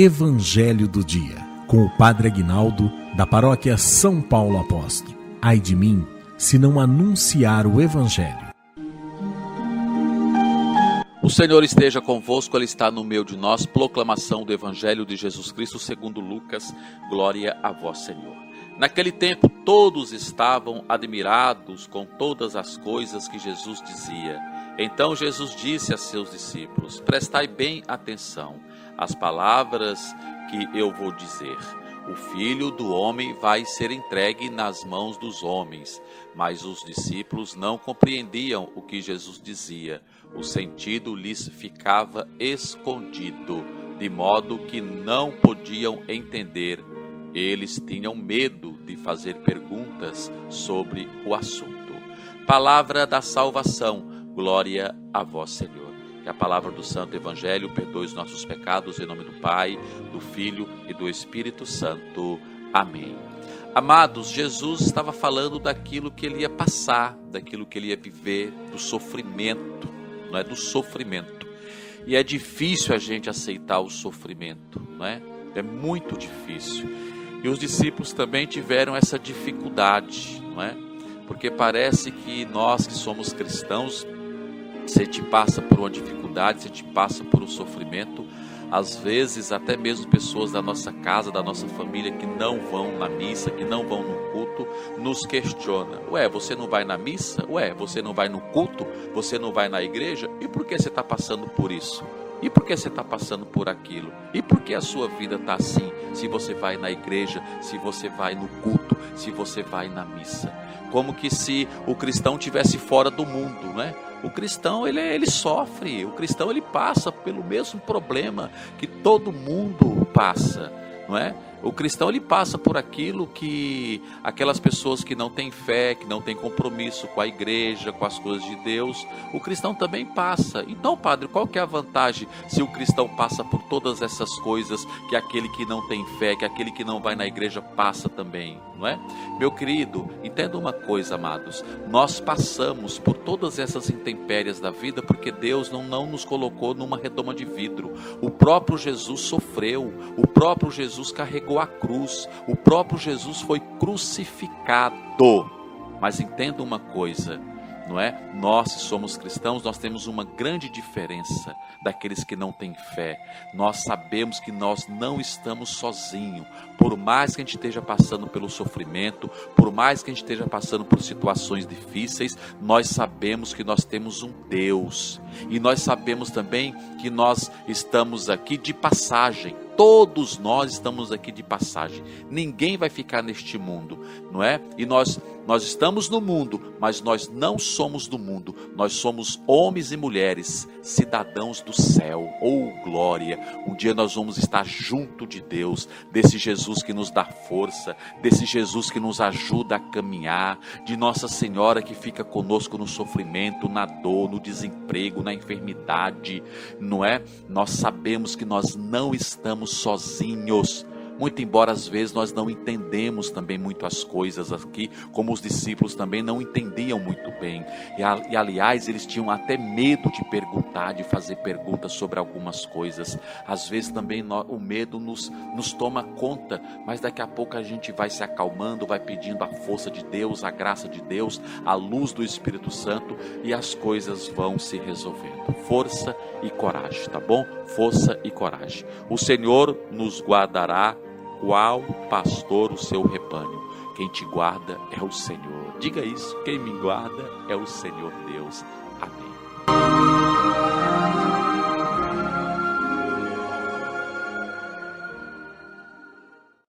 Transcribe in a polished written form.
Evangelho do Dia, com o Padre Aguinaldo, da Paróquia São Paulo Apóstolo. Ai de mim, se não anunciar o Evangelho. O Senhor esteja convosco, Ele está no meio de nós. Proclamação do Evangelho de Jesus Cristo segundo Lucas. Glória a vós, Senhor. Naquele tempo todos estavam admirados com todas as coisas que Jesus dizia. Então Jesus disse a seus discípulos: prestai bem atenção às palavras que eu vou dizer. O Filho do Homem vai ser entregue nas mãos dos homens. Mas os discípulos não compreendiam o que Jesus dizia. O sentido lhes ficava escondido, de modo que não podiam entender. Eles tinham medo de fazer perguntas sobre o assunto. Palavra da salvação. Glória a vós, Senhor. Que a palavra do Santo Evangelho perdoe os nossos pecados, em nome do Pai, do Filho e do Espírito Santo. Amém. Amados, Jesus estava falando daquilo que ele ia passar, daquilo que ele ia viver, do sofrimento, não é? Do sofrimento. E é difícil a gente aceitar o sofrimento, não é? É muito difícil. E os discípulos também tiveram essa dificuldade, não é? Porque parece que nós que somos cristãos, se a gente passa por uma dificuldade, se a gente passa por um sofrimento, às vezes até mesmo pessoas da nossa casa, da nossa família que não vão na missa, que não vão no culto, nos questiona. Ué, você não vai na missa? Ué, você não vai no culto? Você não vai na igreja? E por que você está passando por isso? E por que você está passando por aquilo? E por que a sua vida está assim? Se você vai na igreja, se você vai no culto, se você vai na missa. Como que se o cristão estivesse fora do mundo, né? O cristão, ele sofre, o cristão ele passa pelo mesmo problema que todo mundo passa, não é? O cristão ele passa por aquilo que aquelas pessoas que não têm fé, que não têm compromisso com a igreja, com as coisas de Deus, o cristão também passa. Então, padre, qual que é a vantagem se o cristão passa por todas essas coisas que aquele que não tem fé, que aquele que não vai na igreja passa também, não é? Meu querido, entenda uma coisa, amados, nós passamos por todas essas intempéries da vida porque Deus não nos colocou numa redoma de vidro. O próprio Jesus sofreu, o próprio Jesus carregou a cruz, o próprio Jesus foi crucificado. Mas entenda uma coisa, não é? Nós que somos cristãos, nós temos uma grande diferença daqueles que não têm fé. Nós sabemos que nós não estamos sozinhos. Por mais que a gente esteja passando pelo sofrimento, por mais que a gente esteja passando por situações difíceis, nós sabemos que nós temos um Deus. E nós sabemos também que nós estamos aqui de passagem. Todos nós estamos aqui de passagem. Ninguém vai ficar neste mundo, não é? E nós estamos no mundo, mas nós não somos do mundo. Nós somos homens e mulheres, cidadãos do céu. Oh, glória! Um dia nós vamos estar junto de Deus, desse Jesus que nos dá força, desse Jesus que nos ajuda a caminhar, de Nossa Senhora que fica conosco no sofrimento, na dor, no desemprego, na enfermidade, não é? Nós sabemos que nós não estamos sozinhos, muito embora às vezes nós não entendemos também muito as coisas aqui, como os discípulos também não entendiam muito bem, e aliás eles tinham até medo de perguntar, de fazer perguntas sobre algumas coisas. Às vezes também o medo nos toma conta, mas daqui a pouco a gente vai se acalmando, vai pedindo a força de Deus, a graça de Deus, a luz do Espírito Santo, e as coisas vão se resolvendo. Força e coragem, tá bom? Força e coragem. O Senhor nos guardará qual pastor o seu rebanho. Quem te guarda é o Senhor. Diga isso, quem me guarda é o Senhor Deus. Amém.